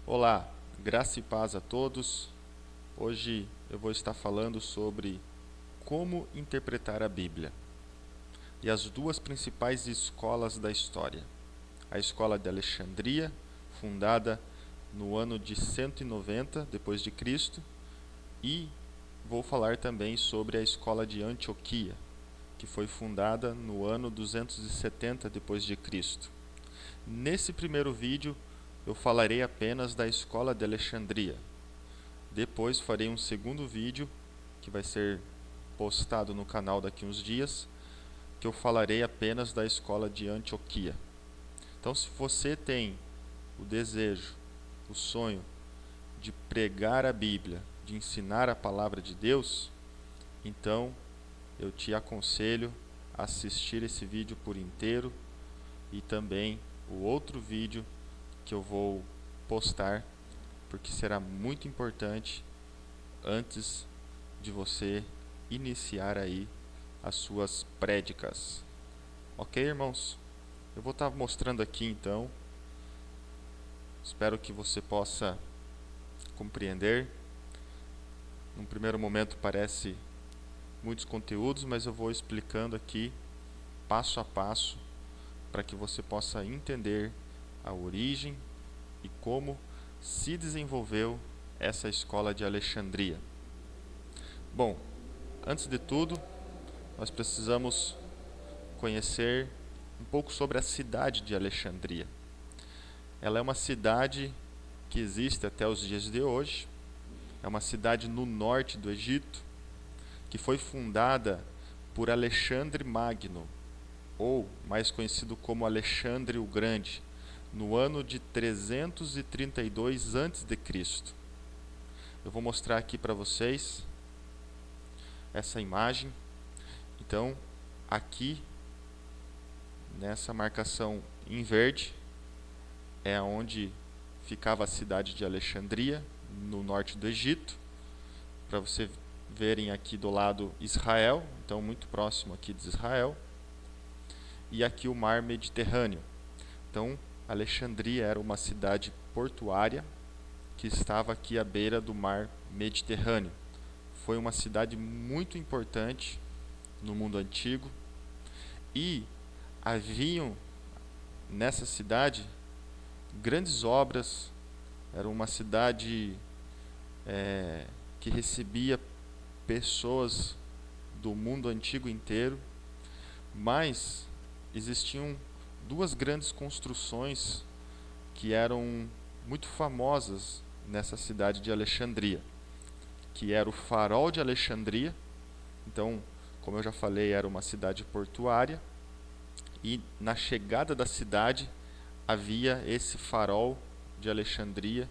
Olá, graça e paz a todos. Hoje eu vou estar falando sobre como interpretar a Bíblia e as duas principais escolas da história. A escola de Alexandria, fundada no ano de 190 depois de Cristo, e vou falar também sobre a escola de Antioquia, que foi fundada no ano 270 depois de Cristo. Nesse primeiro vídeo eu falarei apenas da escola de Alexandria. Depois farei um segundo vídeo, que vai ser postado no canal daqui uns dias, que eu falarei apenas da escola de Antioquia. Então, se você tem o desejo, o sonho de pregar a Bíblia, de ensinar a palavra de Deus, então eu te aconselho a assistir esse vídeo por inteiro e também o outro vídeo que eu vou postar, porque será muito importante antes de você iniciar aí as suas prédicas. Ok, irmãos? Eu vou estar mostrando aqui então. Espero que você possa compreender. Num primeiro momento parece muitos conteúdos, mas eu vou explicando aqui passo a passo para que você possa entender a origem e como se desenvolveu essa escola de Alexandria. Bom, antes de tudo, nós precisamos conhecer um pouco sobre a cidade de Alexandria. Ela é uma cidade que existe até os dias de hoje. É uma cidade no norte do Egito, que foi fundada por Alexandre Magno, ou mais conhecido como Alexandre o Grande, no ano de 332 a.C. Eu vou mostrar aqui para vocês essa imagem. Então, aqui nessa marcação em verde é onde ficava a cidade de Alexandria, no norte do Egito. Para vocês verem aqui do lado Israel, então muito próximo aqui de Israel. E aqui o mar Mediterrâneo. Então, Alexandria era uma cidade portuária que estava aqui à beira do mar Mediterrâneo. Foi uma cidade muito importante no mundo antigo e haviam nessa cidade grandes obras. Era uma cidade que recebia pessoas do mundo antigo inteiro, mas existiam duas grandes construções que eram muito famosas nessa cidade de Alexandria, que era o Farol de Alexandria. Então, como eu já falei, era uma cidade portuária e na chegada da cidade havia esse Farol de Alexandria,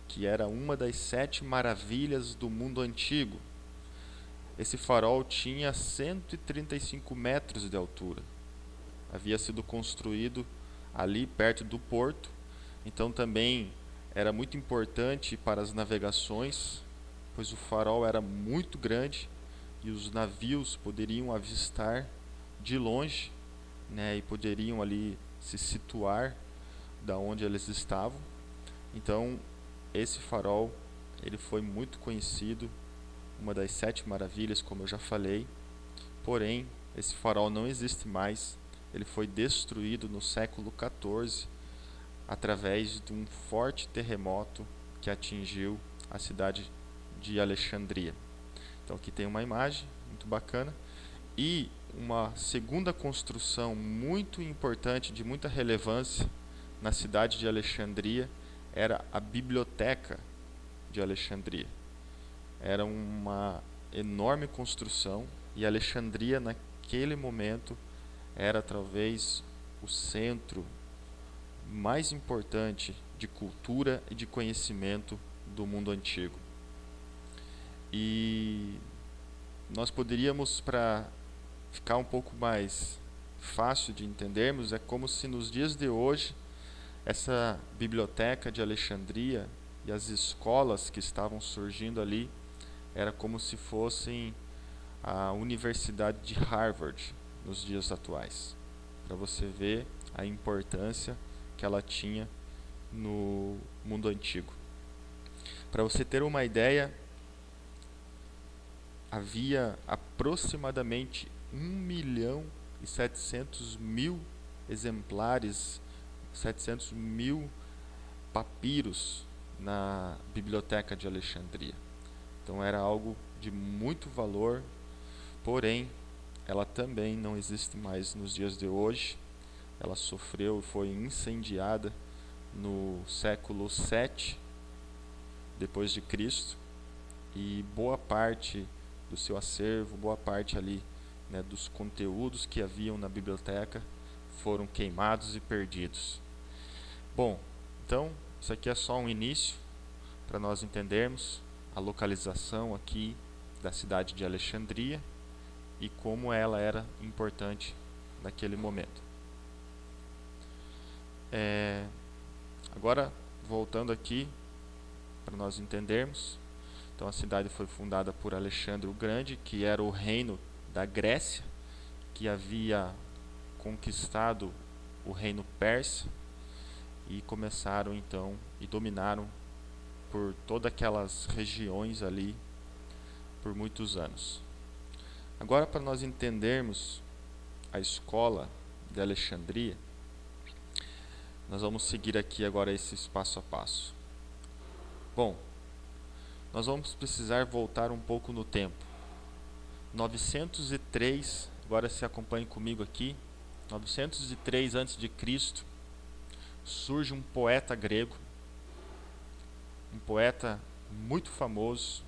que era uma das 7 maravilhas do mundo antigo. Esse farol tinha 135 metros de altura. Havia sido construído ali perto do porto, então também era muito importante para as navegações, pois o farol era muito grande e os navios poderiam avistar de longe, e poderiam ali se situar da onde eles estavam. Então esse farol ele foi muito conhecido, uma das 7 maravilhas, como eu já falei. Porém, esse farol não existe mais. Ele foi destruído no século XIV através de um forte terremoto que atingiu a cidade de Alexandria. Então aqui tem uma imagem muito bacana. E uma segunda construção muito importante, de muita relevância na cidade de Alexandria, era a Biblioteca de Alexandria. Era uma enorme construção e Alexandria naquele momento era talvez o centro mais importante de cultura e de conhecimento do mundo antigo. E nós poderíamos, para ficar um pouco mais fácil de entendermos, é como se nos dias de hoje essa biblioteca de Alexandria e as escolas que estavam surgindo ali era como se fossem a Universidade de Harvard nos dias atuais, para você ver a importância que ela tinha no mundo antigo. Para você ter uma ideia, havia aproximadamente 1.700.000 exemplares, 700.000 papiros na Biblioteca de Alexandria. Então era algo de muito valor, porém ela também não existe mais nos dias de hoje. Ela sofreu e foi incendiada no século 7 depois de Cristo, e boa parte do seu acervo, boa parte ali, né, dos conteúdos que haviam na biblioteca foram queimados e perdidos. Bom, então isso aqui é só um início para nós entendermos a localização aqui da cidade de Alexandria e como ela era importante naquele momento. Agora, voltando aqui para nós entendermos, então a cidade foi fundada por Alexandre o Grande, que era o reino da Grécia, que havia conquistado o reino persa, e começaram então e dominaram por todas aquelas regiões ali por muitos anos. Agora, para nós entendermos a escola de Alexandria, nós vamos seguir aqui agora esse passo a passo. Bom, nós vamos precisar voltar um pouco no tempo. 903, agora se acompanhe comigo aqui, 903 a.C., surge um poeta grego, um poeta muito famoso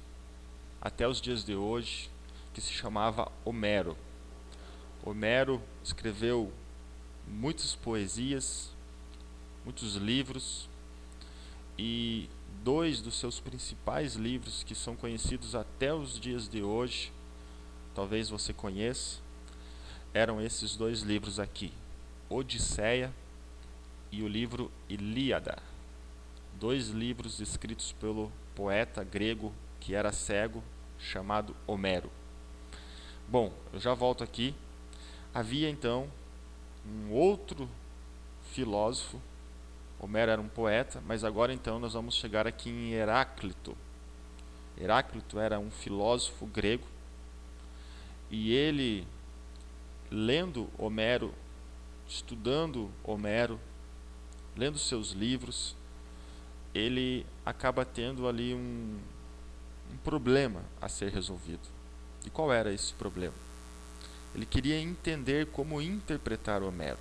até os dias de hoje, que se chamava Homero. Homero escreveu muitas poesias, muitos livros, e dois dos seus principais livros, que são conhecidos até os dias de hoje, talvez você conheça, eram esses dois livros aqui, Odisseia e o livro Ilíada. Dois livros escritos pelo poeta grego que era cego, chamado Homero. Bom, eu já volto aqui. Havia então um outro filósofo. Homero era um poeta, mas agora então nós vamos chegar aqui em Heráclito. Heráclito era um filósofo grego, e ele, lendo Homero, estudando Homero, lendo seus livros, ele acaba tendo ali um problema a ser resolvido. E qual era esse problema? Ele queria entender como interpretar Homero,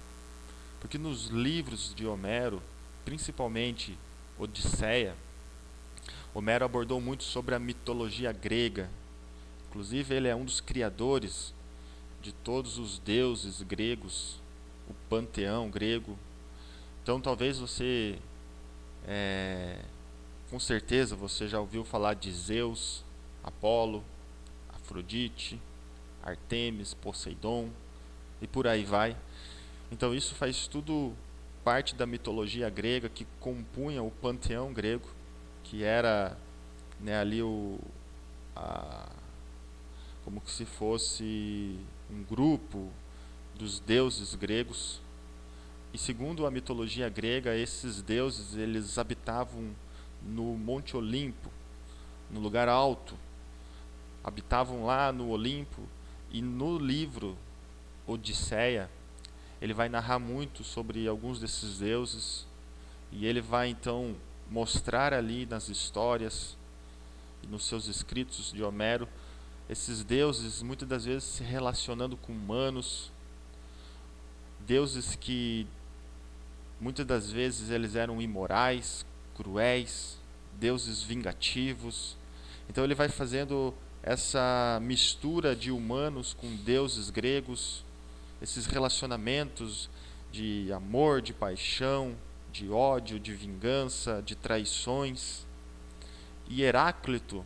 porque nos livros de Homero, principalmente Odisseia, Homero abordou muito sobre a mitologia grega. Inclusive, ele é um dos criadores de todos os deuses gregos, o panteão grego. Então, talvez você, com certeza, você já ouviu falar de Zeus, Apolo, Afrodite, Artemis, Poseidon, e por aí vai. Então, isso faz tudo parte da mitologia grega que compunha o panteão grego, que era, né, ali como que se fosse um grupo dos deuses gregos. E segundo a mitologia grega, esses deuses, eles habitavam no Monte Olimpo, no lugar alto. Habitavam lá no Olimpo, e no livro Odisseia, ele vai narrar muito sobre alguns desses deuses, e ele vai então mostrar ali nas histórias e nos seus escritos de Homero, esses deuses muitas das vezes se relacionando com humanos, deuses que muitas das vezes eles eram imorais, cruéis, deuses vingativos. Então ele vai fazendo essa mistura de humanos com deuses gregos, esses relacionamentos de amor, de paixão, de ódio, de vingança, de traições. E Heráclito,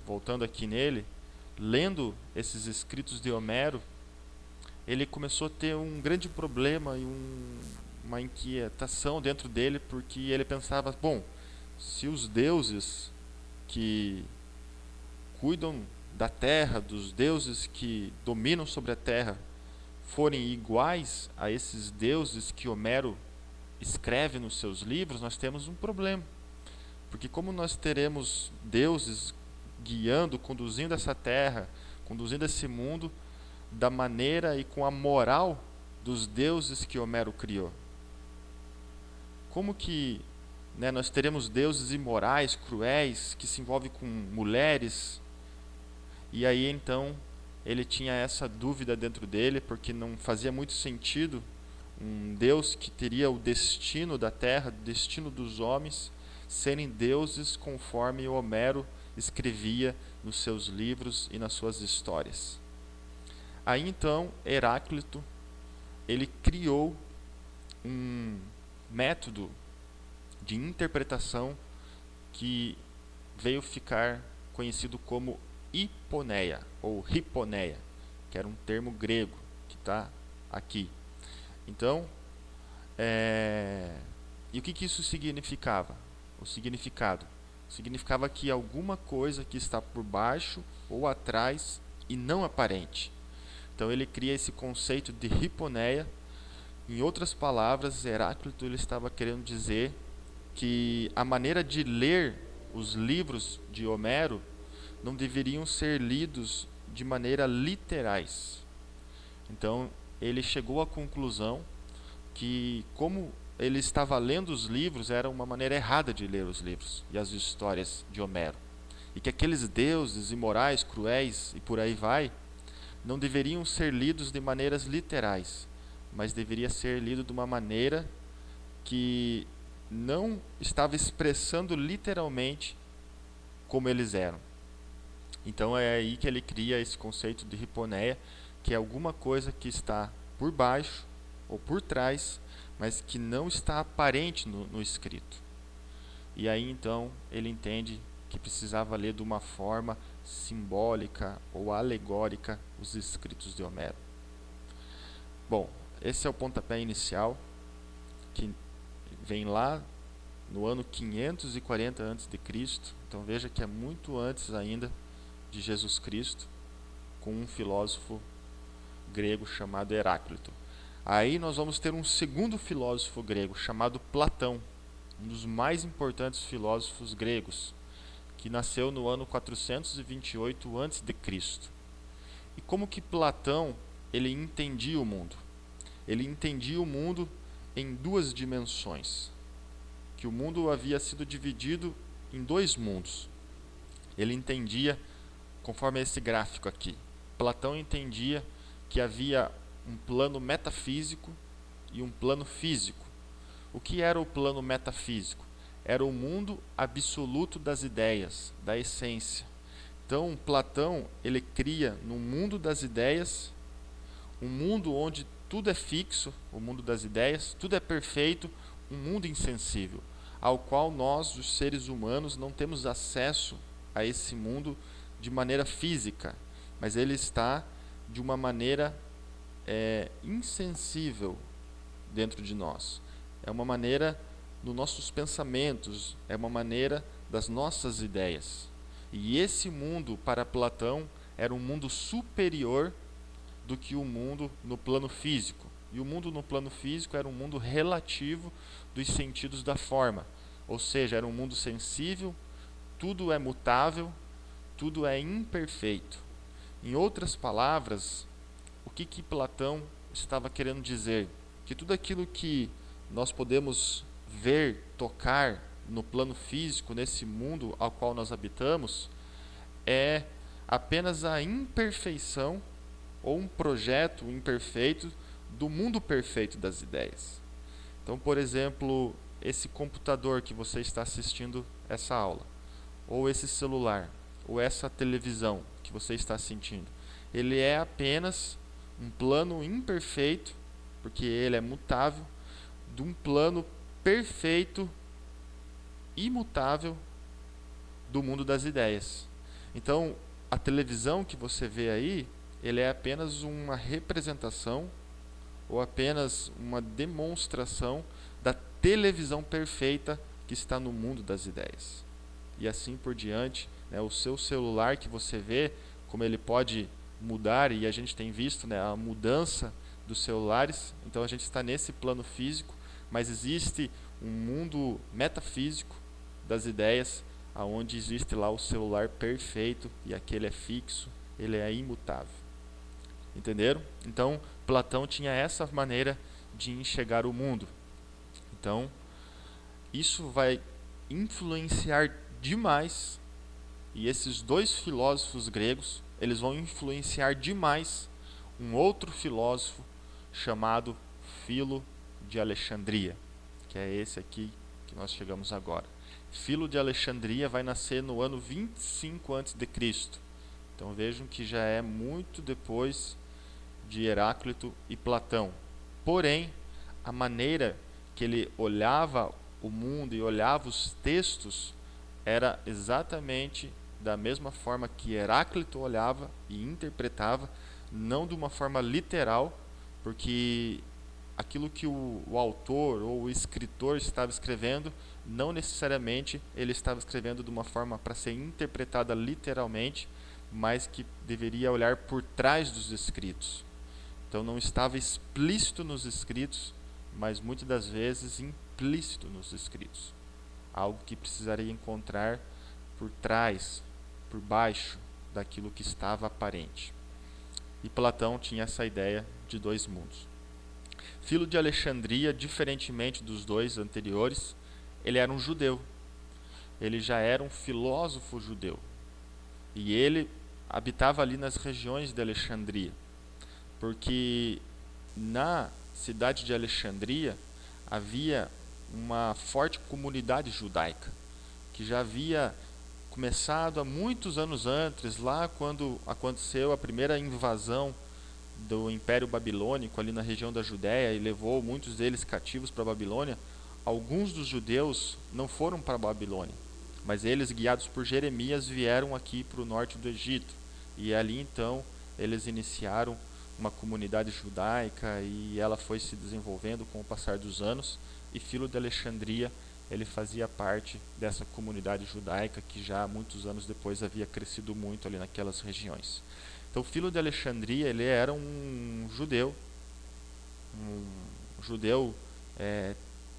voltando aqui nele, lendo esses escritos de Homero, ele começou a ter um grande problema e uma inquietação dentro dele, porque ele pensava, bom, se os deuses que cuidam da terra, dos deuses que dominam sobre a terra, forem iguais a esses deuses que Homero escreve nos seus livros, nós temos um problema. Porque como nós teremos deuses guiando, conduzindo essa terra, conduzindo esse mundo da maneira e com a moral dos deuses que Homero criou? Como que, né, nós teremos deuses imorais, cruéis, que se envolvem com mulheres? E aí então ele tinha essa dúvida dentro dele, porque não fazia muito sentido um Deus que teria o destino da terra, o destino dos homens, serem deuses conforme Homero escrevia nos seus livros e nas suas histórias. Aí então Heráclito, ele criou um método de interpretação que veio ficar conhecido como hiponeia ou hiponeia, que era um termo grego que está aqui. Então, e o que isso significava? O significado significava que alguma coisa que está por baixo ou atrás e não aparente. Então ele cria esse conceito de hiponeia. Em outras palavras, Heráclito ele estava querendo dizer que a maneira de ler os livros de Homero não deveriam ser lidos de maneira literais. Então ele chegou à conclusão que, como ele estava lendo os livros, era uma maneira errada de ler os livros e as histórias de Homero, e que aqueles deuses imorais, cruéis e por aí vai, não deveriam ser lidos de maneiras literais, mas deveria ser lido de uma maneira que não estava expressando literalmente como eles eram. Então é aí que ele cria esse conceito de hiponeia, que é alguma coisa que está por baixo ou por trás, mas que não está aparente no escrito. E aí então ele entende que precisava ler de uma forma simbólica ou alegórica os escritos de Homero. Bom, esse é o pontapé inicial, que vem lá no ano 540 a.C. Então veja que é muito antes ainda de Jesus Cristo, com um filósofo grego chamado Heráclito. Aí nós vamos ter um segundo filósofo grego chamado Platão, um dos mais importantes filósofos gregos, que nasceu no ano 428 a.C. E como que Platão ele entendia o mundo? Ele entendia o mundo em duas dimensões, que o mundo havia sido dividido em dois mundos. Ele entendia, conforme esse gráfico aqui, Platão entendia que havia um plano metafísico e um plano físico. O que era o plano metafísico? Era o mundo absoluto das ideias, da essência. Então, Platão, ele cria no mundo das ideias, um mundo onde tudo é fixo, o mundo das ideias, tudo é perfeito, um mundo insensível, ao qual nós, os seres humanos, não temos acesso a esse mundo de maneira física, mas ele está de uma maneira insensível dentro de nós. É uma maneira nos nossos pensamentos, é uma maneira das nossas ideias. E esse mundo, para Platão, era um mundo superior do que o mundo no plano físico. E o mundo no plano físico era um mundo relativo dos sentidos da forma. Ou seja, era um mundo sensível, tudo é mutável, tudo é imperfeito. Em outras palavras, o que Platão estava querendo dizer? Que tudo aquilo que nós podemos ver, tocar no plano físico, nesse mundo ao qual nós habitamos, é apenas a imperfeição ou um projeto imperfeito do mundo perfeito das ideias. Então, por exemplo, esse computador que você está assistindo essa aula, ou esse celular, ou essa televisão que você está assistindo, ele é apenas um plano imperfeito, porque ele é mutável, de um plano perfeito, imutável do mundo das ideias. Então, a televisão que você vê aí, ele é apenas uma representação ou apenas uma demonstração da televisão perfeita que está no mundo das ideias. E assim por diante, né, o seu celular que você vê, como ele pode mudar, e a gente tem visto, né, a mudança dos celulares. Então a gente está nesse plano físico, mas existe um mundo metafísico das ideias, aonde existe lá o celular perfeito e aquele é fixo, ele é imutável. Entenderam? Então, Platão tinha essa maneira de enxergar o mundo. Então, isso vai influenciar demais, e esses dois filósofos gregos, eles vão influenciar demais um outro filósofo chamado Filo de Alexandria, que é esse aqui que nós chegamos agora. Filo de Alexandria vai nascer no ano 25 a.C. Então vejam que já é muito depois de Heráclito e Platão. Porém, a maneira que ele olhava o mundo e olhava os textos era exatamente da mesma forma que Heráclito olhava e interpretava, não de uma forma literal, porque aquilo que o autor ou o escritor estava escrevendo, não necessariamente ele estava escrevendo de uma forma para ser interpretada literalmente, mas que deveria olhar por trás dos escritos. Então não estava explícito nos escritos, mas muitas das vezes implícito nos escritos. Algo que precisaria encontrar por trás, por baixo daquilo que estava aparente. E Platão tinha essa ideia de dois mundos. Filo de Alexandria, diferentemente dos dois anteriores, ele era um judeu. Ele já era um filósofo judeu. E ele habitava ali nas regiões de Alexandria, porque na cidade de Alexandria havia uma forte comunidade judaica, que já havia começado há muitos anos antes, lá quando aconteceu a primeira invasão do Império Babilônico ali na região da Judéia e levou muitos deles cativos para a Babilônia. Alguns dos judeus não foram para a Babilônia, mas eles, guiados por Jeremias, vieram aqui para o norte do Egito. E ali então eles iniciaram uma comunidade judaica e ela foi se desenvolvendo com o passar dos anos. E Filo de Alexandria, ele fazia parte dessa comunidade judaica que já muitos anos depois havia crescido muito ali naquelas regiões. Então, Filo de Alexandria, ele era um judeu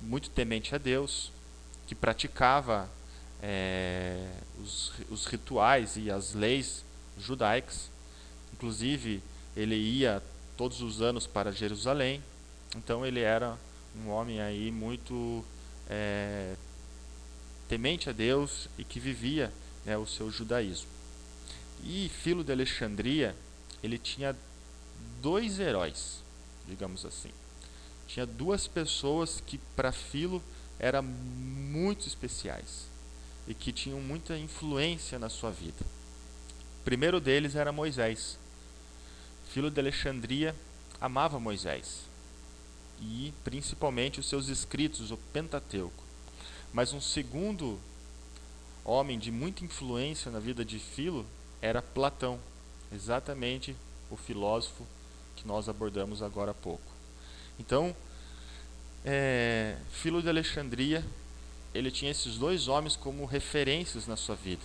muito temente a Deus, que praticava os rituais e as leis judaicas. Inclusive, ele ia todos os anos para Jerusalém. Então, ele era um homem aí muito temente a Deus e que vivia o seu judaísmo. E Filo de Alexandria, ele tinha dois heróis, digamos assim. Tinha duas pessoas que para Filo eram muito especiais e que tinham muita influência na sua vida. O primeiro deles era Moisés. Filo de Alexandria amava Moisés e principalmente os seus escritos, o Pentateuco. Mas um segundo homem de muita influência na vida de Filo era Platão, exatamente o filósofo que nós abordamos agora há pouco. Então, Filo de Alexandria, ele tinha esses dois homens como referências na sua vida.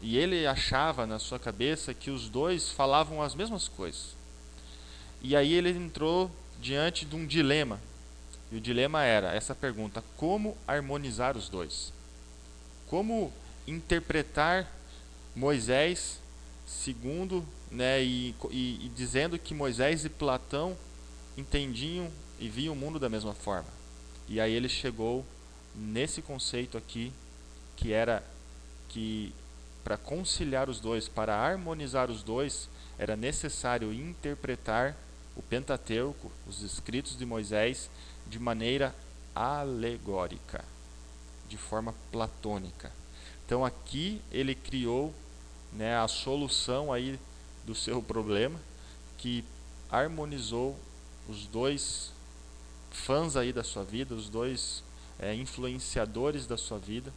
E ele achava na sua cabeça que os dois falavam as mesmas coisas. E aí ele entrou diante de um dilema. E o dilema era essa pergunta: como harmonizar os dois? Como interpretar Moisés segundo, e dizendo que Moisés e Platão entendiam e viam o mundo da mesma forma. E aí ele chegou nesse conceito aqui, que era que para conciliar os dois, para harmonizar os dois, era necessário interpretar o Pentateuco, os escritos de Moisés, de maneira alegórica, de forma platônica. Então aqui ele criou a solução aí do seu problema, que harmonizou os dois fãs aí da sua vida, os dois influenciadores da sua vida,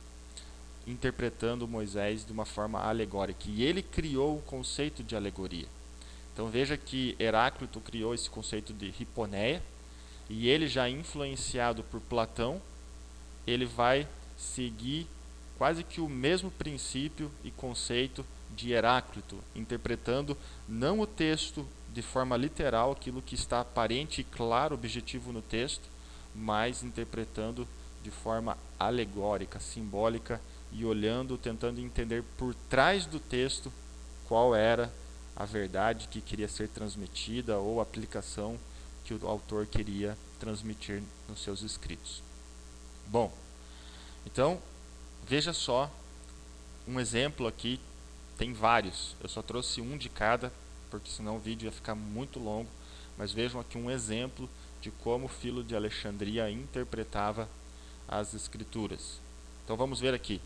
interpretando Moisés de uma forma alegórica. E ele criou o conceito de alegoria. Então veja que Heráclito criou esse conceito de hiponeia, e ele, já influenciado por Platão, ele vai seguir quase que o mesmo princípio e conceito de Heráclito, interpretando não o texto de forma literal, aquilo que está aparente e claro, objetivo no texto, mas interpretando de forma alegórica, simbólica, e olhando, tentando entender por trás do texto qual era a verdade que queria ser transmitida ou a aplicação que o autor queria transmitir nos seus escritos. Bom, então, veja só um exemplo aqui, tem vários, eu só trouxe um de cada, porque senão o vídeo ia ficar muito longo, mas vejam aqui um exemplo de como Filo de Alexandria interpretava as escrituras. Então vamos ver aqui.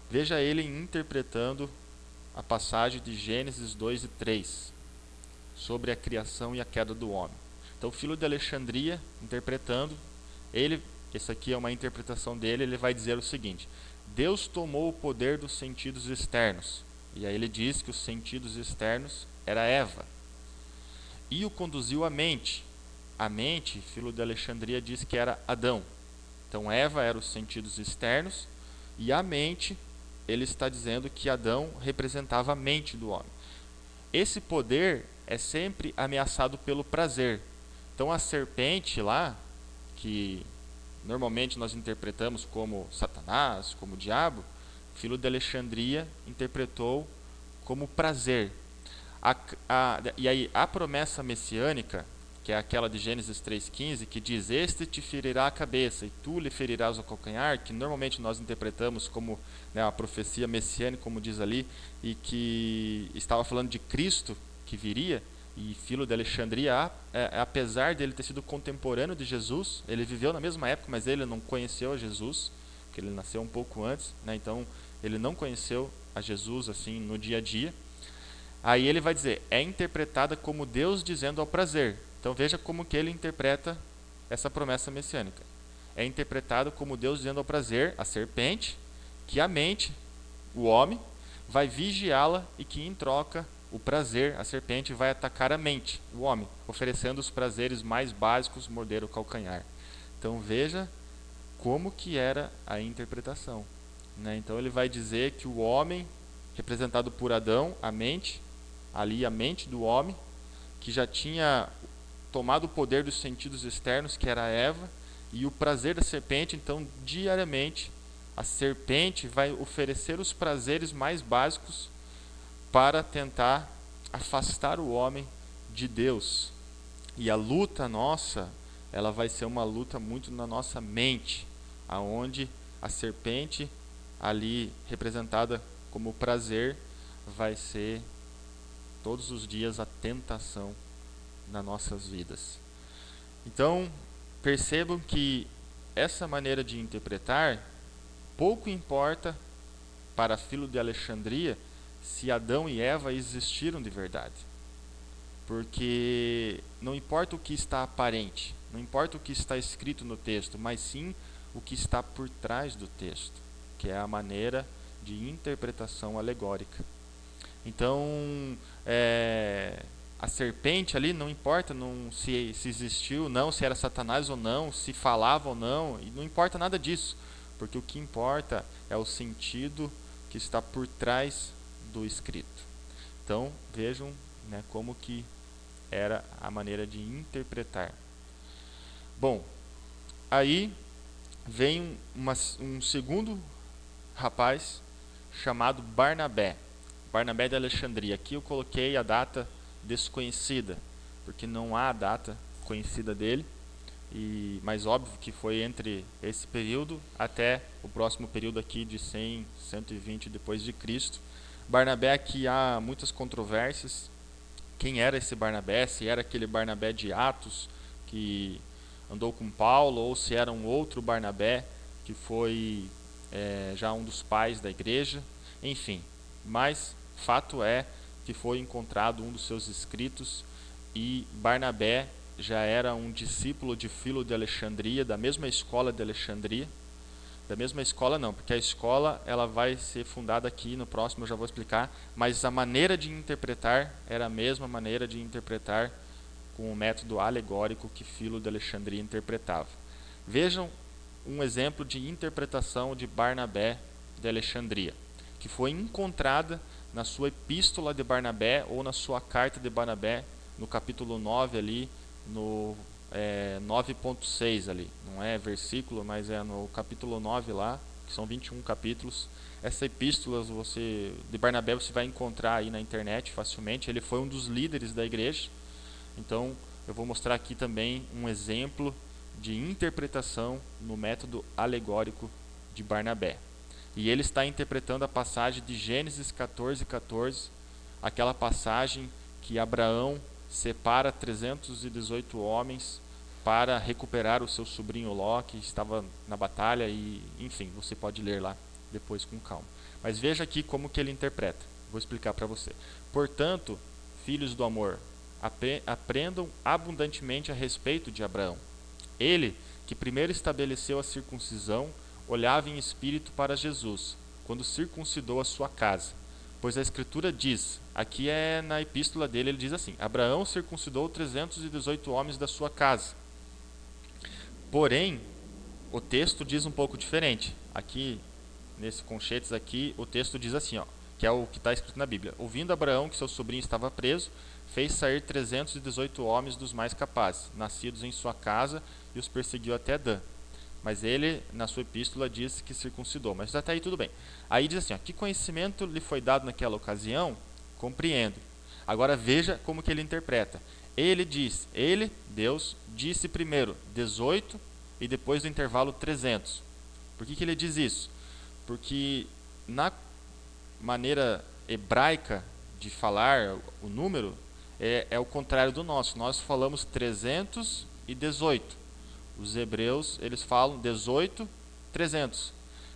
Veja ele interpretando a passagem de Gênesis 2 e 3, sobre a criação e a queda do homem. Então Filo de Alexandria, interpretando, essa aqui é uma interpretação dele, ele vai dizer o seguinte: Deus tomou o poder dos sentidos externos, e aí ele diz que os sentidos externos era Eva, e o conduziu à mente. A mente, Filo de Alexandria diz que era Adão. Então Eva era os sentidos externos, e a mente, ele está dizendo que Adão representava a mente do homem. Esse poder é sempre ameaçado pelo prazer. Então a serpente lá, que normalmente nós interpretamos como Satanás, como diabo, Filo de Alexandria interpretou como prazer. E aí a promessa messiânica, que é aquela de Gênesis 3,15, que diz: este te ferirá a cabeça e tu lhe ferirás o calcanhar, que normalmente nós interpretamos como, né, a profecia messiânica, como diz ali, e que estava falando de Cristo que viria. E Filo de Alexandria, apesar de ele ter sido contemporâneo de Jesus, ele viveu na mesma época, mas ele não conheceu a Jesus, porque ele nasceu um pouco antes, né? Então ele não conheceu a Jesus assim no dia a dia. Aí ele vai dizer, é interpretada como Deus dizendo ao prazer. Então veja como que ele interpreta essa promessa messiânica. É interpretado como Deus dizendo ao prazer, a serpente, que a mente, o homem, vai vigiá-la e que em troca o prazer, a serpente, vai atacar a mente, o homem, oferecendo os prazeres mais básicos, morder o calcanhar. Então veja como que era a interpretação, né? Então ele vai dizer que o homem, representado por Adão, a mente, ali a mente do homem, que já tinha tomado o poder dos sentidos externos, que era Eva, e o prazer da serpente. Então diariamente a serpente vai oferecer os prazeres mais básicos para tentar afastar o homem de Deus. E a luta nossa, ela vai ser uma luta muito na nossa mente, aonde a serpente, ali representada como prazer, vai ser todos os dias a tentação nas nossas vidas. Então, percebam que essa maneira de interpretar, pouco importa para Filo de Alexandria se Adão e Eva existiram de verdade. Porque não importa o que está aparente, não importa o que está escrito no texto, mas sim o que está por trás do texto, que é a maneira de interpretação alegórica. Então, a serpente ali, não importa se existiu ou não, se era Satanás ou não, se falava ou não, e não importa nada disso, porque o que importa é o sentido que está por trás do escrito. Então vejam, né, como que era a maneira de interpretar. Bom, aí vem um segundo rapaz chamado Barnabé de Alexandria. Aqui eu coloquei a data desconhecida, porque não há data conhecida dele, mas óbvio que foi entre esse período até o próximo período aqui de 100, 120 depois de Cristo. Barnabé, aqui há muitas controvérsias. Quem era esse Barnabé? Se era aquele Barnabé de Atos que andou com Paulo, ou se era um outro Barnabé que foi já um dos pais da igreja. Enfim, mas fato é que foi encontrado um dos seus escritos, e Barnabé já era um discípulo de Filo de Alexandria, da mesma escola de Alexandria. Da mesma escola não, porque a escola ela vai ser fundada aqui no próximo, eu já vou explicar, mas a maneira de interpretar era a mesma maneira de interpretar com o método alegórico que Filo de Alexandria interpretava. Vejam um exemplo de interpretação de Barnabé de Alexandria, que foi encontrada na sua epístola de Barnabé ou na sua carta de Barnabé, no capítulo 9 ali, no 9.6 ali, não é versículo, mas é no capítulo 9 lá, que são 21 capítulos. Essa epístola de Barnabé você vai encontrar aí na internet facilmente. Ele foi um dos líderes da igreja. Então eu vou mostrar aqui também um exemplo de interpretação no método alegórico de Barnabé. E ele está interpretando a passagem de Gênesis 14:14, aquela passagem que Abraão separa 318 homens para recuperar o seu sobrinho Ló, que estava na batalha, e enfim, você pode ler lá depois com calma. Mas veja aqui como que ele interpreta. Vou explicar para você. Portanto, filhos do amor, aprendam abundantemente a respeito de Abraão. Ele, que primeiro estabeleceu a circuncisão, olhava em espírito para Jesus, quando circuncidou a sua casa. Pois a Escritura diz, aqui é na epístola dele, ele diz assim: Abraão circuncidou 318 homens da sua casa. Porém, o texto diz um pouco diferente. Aqui, nesse conchetes aqui, o texto diz assim, que é o que está escrito na Bíblia. Ouvindo Abraão que seu sobrinho estava preso, fez sair 318 homens dos mais capazes, nascidos em sua casa, e os perseguiu até Dan. Mas ele, na sua epístola, diz que circuncidou. Mas até aí tudo bem. Aí diz assim, que conhecimento lhe foi dado naquela ocasião? Compreendo. Agora veja como que ele interpreta. Ele, Deus, disse primeiro 18 e depois do intervalo 300. Por que ele diz isso? Porque na maneira hebraica de falar o número é o contrário do nosso. Nós falamos 318. Os hebreus, eles falam 18, 300.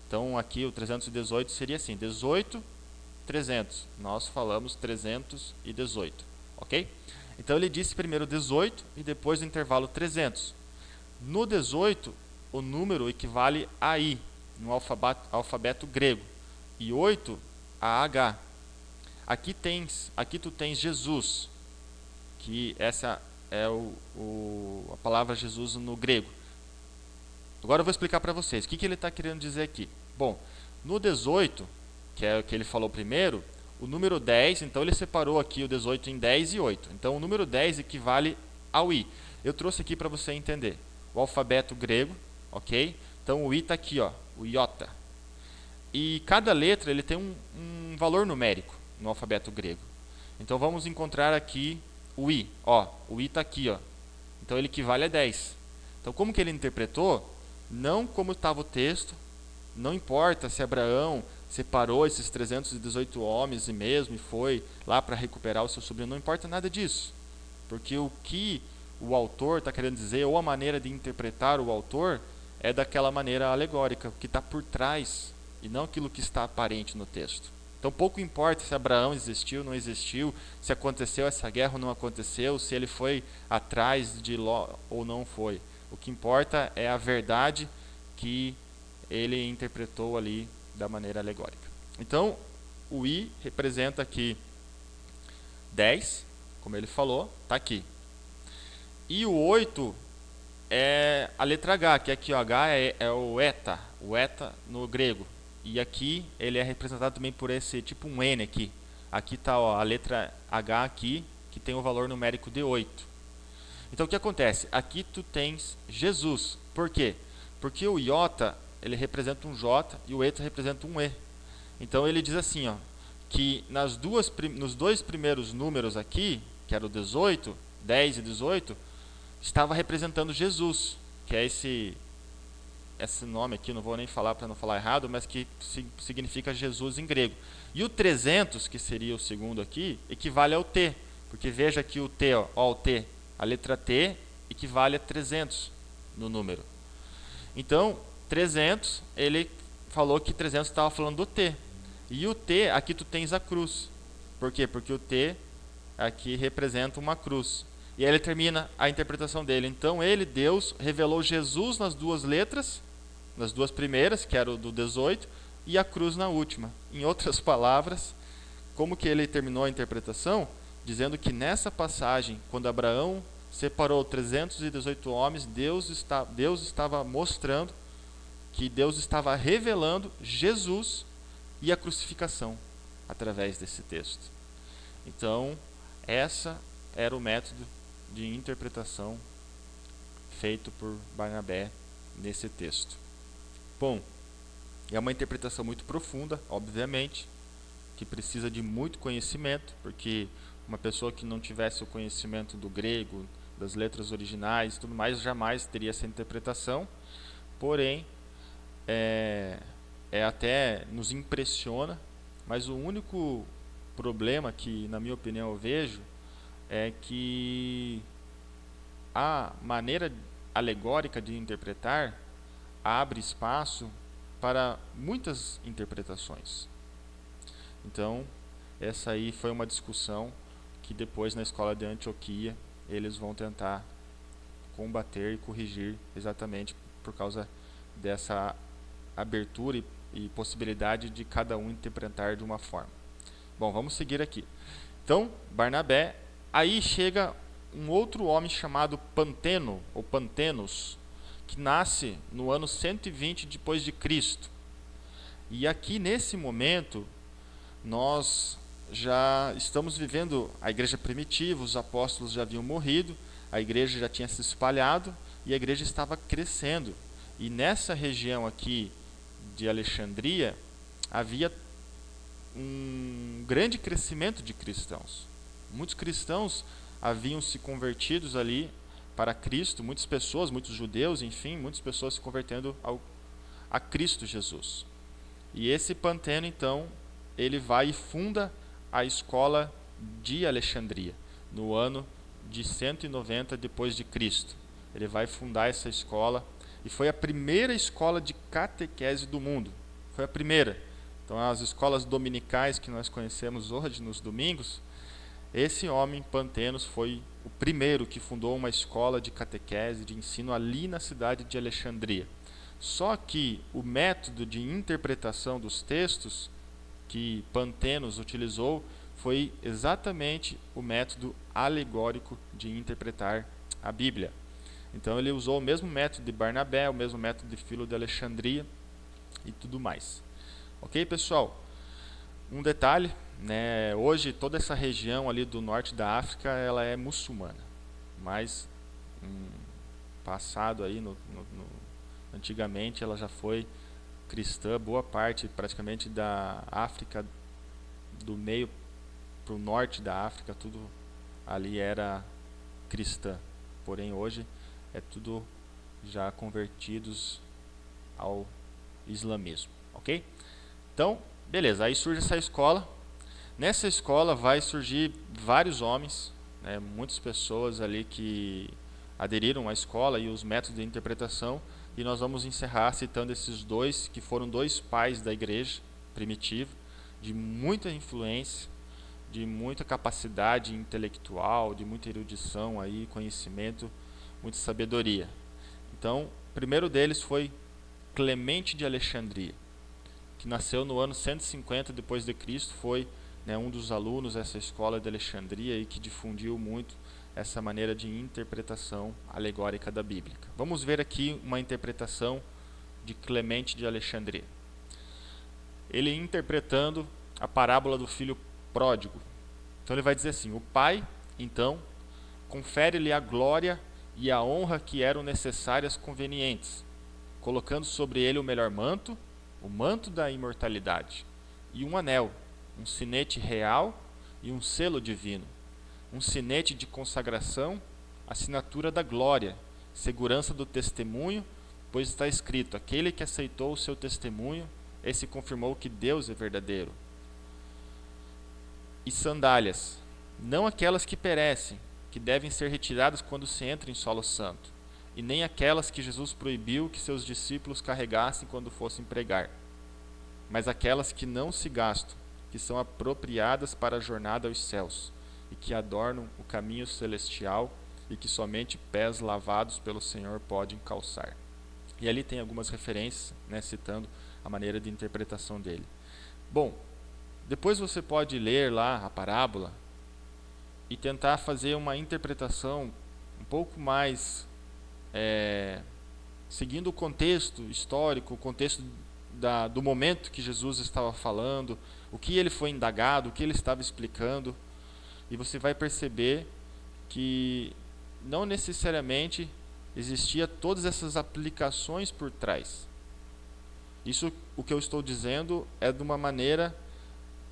Então aqui o 318 seria assim, 18, 300. Nós falamos 318, ok? Então ele disse primeiro 18 e depois do intervalo 300. No 18, o número equivale a I, no alfabeto grego, e 8 a H. Aqui tu tens Jesus, que essa é a palavra Jesus no grego. Agora eu vou explicar para vocês o que ele está querendo dizer aqui. Bom, no 18, que é o que ele falou primeiro, o número 10, então ele separou aqui o 18 em 10 e 8. Então o número 10 equivale ao I. Eu trouxe aqui para você entender. O alfabeto grego, ok? Então o I está aqui, o iota. E cada letra ele tem um valor numérico no alfabeto grego. Então vamos encontrar aqui o I. O I está aqui. Então ele equivale a 10. Então como que ele interpretou? Não como estava o texto. Não importa se Abraão separou esses 318 homens e foi lá para recuperar o seu sobrinho. Não importa nada disso. Porque o que o autor está querendo dizer, ou a maneira de interpretar o autor, é daquela maneira alegórica, o que está por trás, e não aquilo que está aparente no texto. Então pouco importa se Abraão existiu ou não existiu, se aconteceu essa guerra ou não aconteceu, se ele foi atrás de Ló ou não foi. O que importa é a verdade que ele interpretou ali da maneira alegórica. Então, o I representa aqui 10, como ele falou, está aqui. E o 8 é a letra H, que aqui o H é o eta no grego. E aqui ele é representado também por esse tipo um N aqui. Aqui está a letra H aqui, que tem o valor numérico de 8. Então o que acontece? Aqui tu tens Jesus. Por quê? Porque o iota ele representa um J e o eta representa um E. Então ele diz assim, que nos dois primeiros números aqui, que era o 18, 10 e 18, estava representando Jesus, que é esse nome aqui, não vou nem falar para não falar errado, mas que significa Jesus em grego. E o 300, que seria o segundo aqui, equivale ao T, porque veja aqui o T, o T, a letra T equivale a 300 no número. Então, 300, ele falou que 300 estava falando do T. E o T, aqui tu tens a cruz. Por quê? Porque o T aqui representa uma cruz. E aí ele termina a interpretação dele. Então ele, Deus, revelou Jesus nas duas letras, nas duas primeiras, que era o do 18, e a cruz na última. Em outras palavras, como que ele terminou a interpretação? Dizendo que nessa passagem, quando Abraão separou 318 homens, Deus estava mostrando que Deus estava revelando Jesus e a crucificação através desse texto. Então, essa era o método de interpretação feito por Barnabé nesse texto. Bom, é uma interpretação muito profunda, obviamente, que precisa de muito conhecimento, porque uma pessoa que não tivesse o conhecimento do grego, das letras originais e tudo mais, jamais teria essa interpretação. Porém, até nos impressiona, mas o único problema que, na minha opinião, eu vejo é que a maneira alegórica de interpretar abre espaço para muitas interpretações. Então, essa aí foi uma discussão que depois na escola de Antioquia eles vão tentar combater e corrigir exatamente por causa dessa abertura e possibilidade de cada um interpretar de uma forma. Bom, vamos seguir aqui. Então, Barnabé, aí chega um outro homem chamado Panteno, ou Pantenos, que nasce no ano 120 depois de Cristo. E aqui nesse momento, nós já estamos vivendo a igreja primitiva, os apóstolos já haviam morrido, a igreja já tinha se espalhado e a igreja estava crescendo. E nessa região aqui de Alexandria, havia um grande crescimento de cristãos. Muitos cristãos haviam se convertidos ali para Cristo, muitas pessoas, muitos judeus, enfim, muitas pessoas se convertendo a Cristo Jesus. E esse Panteno, então, ele vai e funda a escola de Alexandria, no ano de 190 depois de Cristo. Ele vai fundar essa escola, e foi a primeira escola de catequese do mundo. Foi a primeira. Então, as escolas dominicais que nós conhecemos hoje, nos domingos, esse homem, Pantenos, foi o primeiro que fundou uma escola de catequese, de ensino, ali na cidade de Alexandria. Só que o método de interpretação dos textos que Pantenos utilizou foi exatamente o método alegórico de interpretar a Bíblia. Então ele usou o mesmo método de Barnabé, o mesmo método de Filo de Alexandria e tudo mais. Ok, pessoal? Um detalhe, né? Hoje toda essa região ali do norte da África ela é muçulmana, mas passado aí antigamente ela já foi cristã. Boa parte praticamente da África do meio para o norte da África, tudo ali era cristã. Porém hoje é tudo já convertidos ao islamismo, ok? Então, beleza, aí surge essa escola. Nessa escola vai surgir vários homens, né, muitas pessoas ali que aderiram à escola e os métodos de interpretação, e nós vamos encerrar citando esses dois, que foram dois pais da igreja primitiva, de muita influência, de muita capacidade intelectual, de muita erudição, aí, conhecimento, muita sabedoria. Então, o primeiro deles foi Clemente de Alexandria, que nasceu no ano 150 depois de Cristo, foi, né, um dos alunos dessa escola de Alexandria e que difundiu muito essa maneira de interpretação alegórica da Bíblia. Vamos ver aqui uma interpretação de Clemente de Alexandria. Ele interpretando a parábola do filho pródigo. Então ele vai dizer assim: o pai, então, confere-lhe a glória e a honra que eram necessárias convenientes, colocando sobre ele o melhor manto, o manto da imortalidade, e um anel, um sinete real e um selo divino, um sinete de consagração, assinatura da glória, segurança do testemunho, pois está escrito: aquele que aceitou o seu testemunho, esse confirmou que Deus é verdadeiro. E sandálias, não aquelas que perecem, que devem ser retiradas quando se entra em solo santo, e nem aquelas que Jesus proibiu que seus discípulos carregassem quando fossem pregar, mas aquelas que não se gastam, que são apropriadas para a jornada aos céus, e que adornam o caminho celestial, e que somente pés lavados pelo Senhor podem calçar. E ali tem algumas referências, né, citando a maneira de interpretação dele. Bom, depois você pode ler lá a parábola e tentar fazer uma interpretação um pouco mais seguindo o contexto histórico, o contexto do momento que Jesus estava falando, o que ele foi indagado, o que ele estava explicando, e você vai perceber que não necessariamente existia todas essas aplicações por trás. Isso, o que eu estou dizendo, é de uma maneira,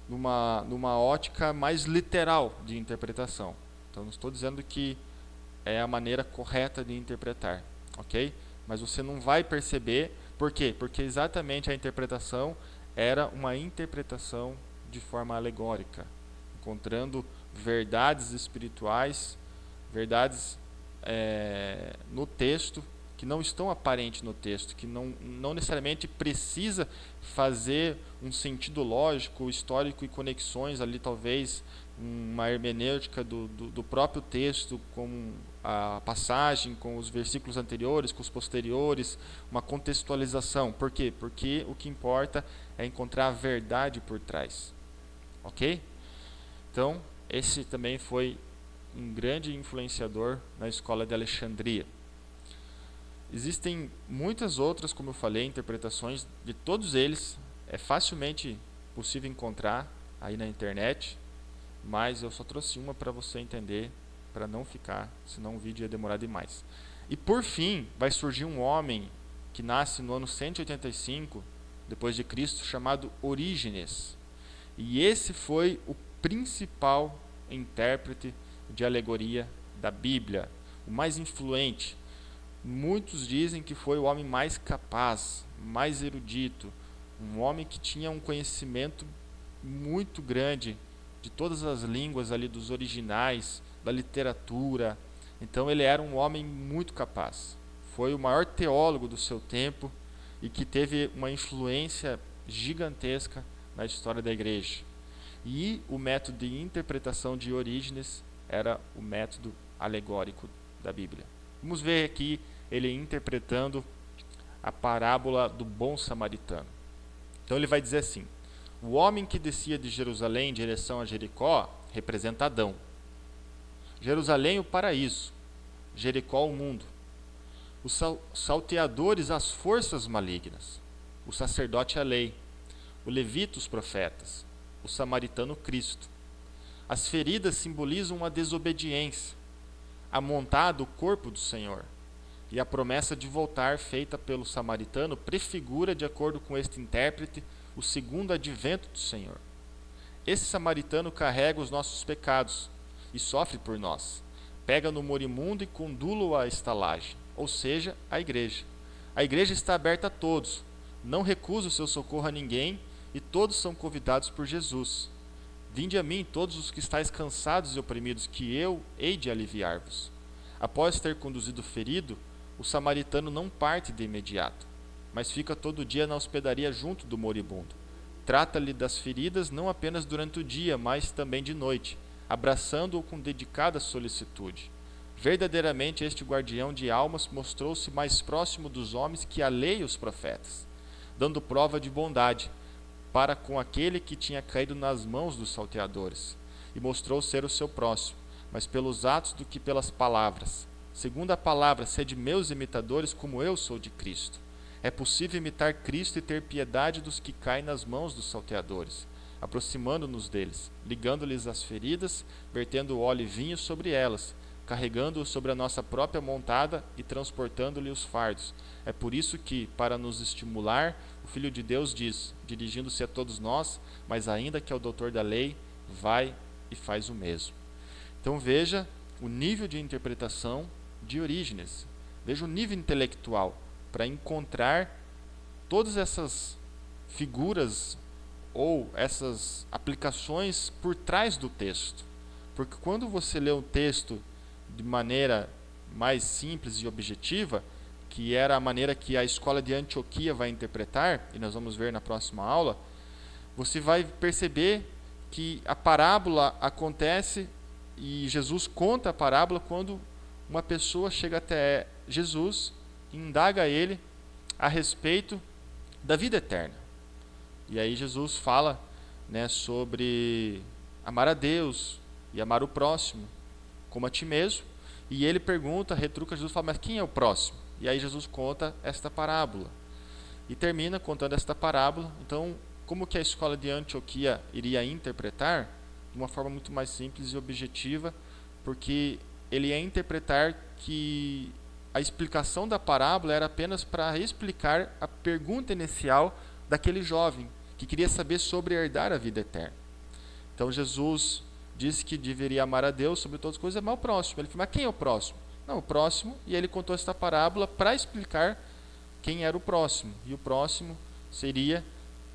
numa ótica mais literal de interpretação. Então, não estou dizendo que é a maneira correta de interpretar, ok? Mas você não vai perceber, por quê? Porque exatamente a interpretação era uma interpretação de forma alegórica, encontrando verdades espirituais, verdades no texto, que não estão aparentes no texto, que não necessariamente precisa fazer um sentido lógico, histórico e conexões ali, talvez uma hermenêutica do próprio texto, com a passagem, com os versículos anteriores, com os posteriores, uma contextualização. Por quê? Porque o que importa é encontrar a verdade por trás. Ok? Então, esse também foi um grande influenciador na escola de Alexandria. Existem muitas outras, como eu falei, interpretações de todos eles. É facilmente possível encontrar aí na internet, mas eu só trouxe uma para você entender, para não ficar, senão o vídeo ia demorar demais. E por fim, vai surgir um homem que nasce no ano 185 depois de Cristo, chamado Orígenes. E esse foi o principal intérprete de alegoria da Bíblia, o mais influente. Muitos dizem que foi o homem mais capaz, mais erudito, um homem que tinha um conhecimento muito grande de todas as línguas ali dos originais, da literatura. Então ele era um homem muito capaz. Foi o maior teólogo do seu tempo e que teve uma influência gigantesca na história da igreja. E o método de interpretação de Orígenes era o método alegórico da Bíblia. Vamos ver aqui ele interpretando a parábola do bom samaritano. Então ele vai dizer assim: o homem que descia de Jerusalém em direção a Jericó representa Adão. Jerusalém, o paraíso. Jericó, o mundo. Os salteadores, as forças malignas. O sacerdote, a lei. O levita, os profetas. O samaritano, Cristo. As feridas simbolizam a desobediência. Amontado, o corpo do Senhor. E a promessa de voltar feita pelo samaritano prefigura, de acordo com este intérprete, o segundo advento do Senhor. Esse samaritano carrega os nossos pecados e sofre por nós. Pega no morimundo e conduz-o à estalagem, ou seja, à igreja. A igreja está aberta a todos, não recusa o seu socorro a ninguém e todos são convidados por Jesus. Vinde a mim todos os que estáis cansados e oprimidos, que eu hei de aliviar-vos. Após ter conduzido o ferido, o samaritano não parte de imediato, mas fica todo dia na hospedaria junto do moribundo. Trata-lhe das feridas não apenas durante o dia, mas também de noite, abraçando-o com dedicada solicitude. Verdadeiramente este guardião de almas mostrou-se mais próximo dos homens que a lei e os profetas, dando prova de bondade para com aquele que tinha caído nas mãos dos salteadores, e mostrou ser o seu próximo, mas pelos atos do que pelas palavras. Segundo a palavra, sede meus imitadores, como eu sou de Cristo. É possível imitar Cristo e ter piedade dos que caem nas mãos dos salteadores, aproximando-nos deles, ligando-lhes as feridas, vertendo óleo e vinho sobre elas, carregando-os sobre a nossa própria montada e transportando-lhe os fardos. É por isso que, para nos estimular, o Filho de Deus diz, dirigindo-se a todos nós, mas ainda que ao doutor da lei, vai e faz o mesmo. Então veja o nível de interpretação de Orígenes. Veja o nível intelectual para encontrar todas essas figuras ou essas aplicações por trás do texto. Porque quando você lê o texto de maneira mais simples e objetiva, que era a maneira que a escola de Antioquia vai interpretar, e nós vamos ver na próxima aula, você vai perceber que a parábola acontece e Jesus conta a parábola quando uma pessoa chega até Jesus e indaga a ele a respeito da vida eterna. E aí Jesus fala, sobre amar a Deus e amar o próximo como a ti mesmo. E ele pergunta, retruca Jesus, fala, mas quem é o próximo? E aí Jesus conta esta parábola. E termina contando esta parábola. Então, como que a escola de Antioquia iria interpretar? De uma forma muito mais simples e objetiva, porque ele ia interpretar que a explicação da parábola era apenas para explicar a pergunta inicial daquele jovem que queria saber sobre herdar a vida eterna. Então Jesus disse que deveria amar a Deus sobre todas as coisas e amar o próximo. Ele falou, mas quem é o próximo? Não, o próximo. E ele contou esta parábola para explicar quem era o próximo. E o próximo seria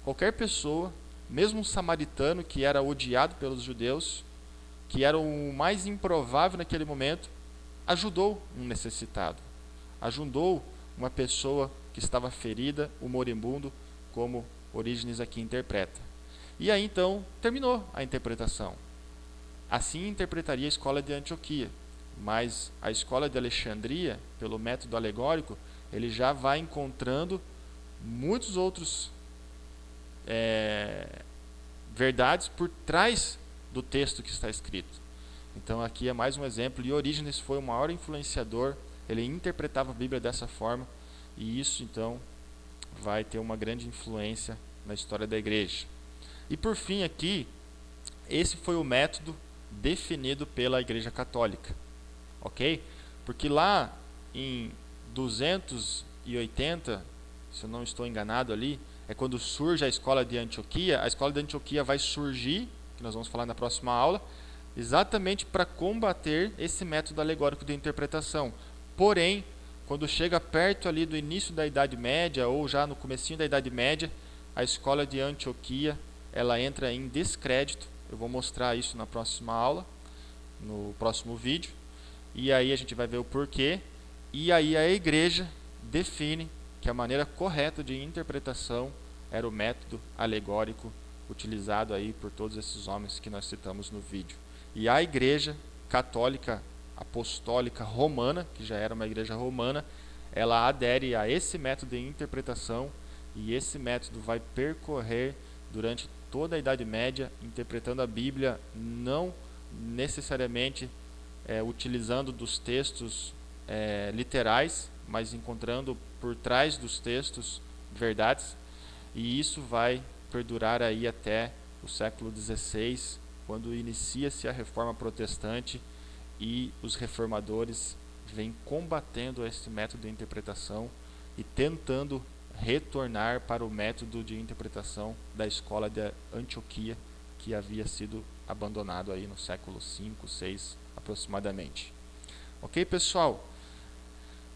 qualquer pessoa, mesmo um samaritano que era odiado pelos judeus, que era o mais improvável naquele momento, ajudou um necessitado, ajudou uma pessoa que estava ferida, o moribundo, como Orígenes aqui interpreta. E aí então terminou a interpretação. Assim interpretaria a escola de Antioquia, mas a escola de Alexandria, pelo método alegórico, ele já vai encontrando muitos outros verdades por trás do texto que está escrito. Então aqui é mais um exemplo, e Orígenes foi o maior influenciador, ele interpretava a Bíblia dessa forma, e isso então vai ter uma grande influência na história da igreja. E por fim aqui, esse foi o método definido pela Igreja Católica, ok? Porque lá em 280, se eu não estou enganado ali, é quando surge a escola de Antioquia. A escola de Antioquia vai surgir, que nós vamos falar na próxima aula, exatamente para combater esse método alegórico de interpretação. Porém, quando chega perto ali do início da Idade Média, ou já no comecinho da Idade Média, a escola de Antioquia, ela entra em descrédito. Eu vou mostrar isso na próxima aula, no próximo vídeo. E aí a gente vai ver o porquê. E aí a igreja define que a maneira correta de interpretação era o método alegórico utilizado aí por todos esses homens que nós citamos no vídeo. E a igreja católica apostólica romana, que já era uma igreja romana, ela adere a esse método de interpretação, e esse método vai percorrer durante toda a Idade Média, interpretando a Bíblia não necessariamente utilizando dos textos literais, mas encontrando por trás dos textos verdades, e isso vai perdurar aí até o século XVI, quando inicia-se a Reforma Protestante e os reformadores vêm combatendo esse método de interpretação e tentando retornar para o método de interpretação da escola de Antioquia, que havia sido abandonado aí no século V, VI aproximadamente. Ok, pessoal?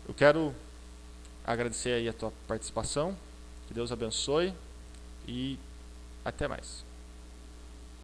Eu quero agradecer aí a tua participação, que Deus abençoe e até mais.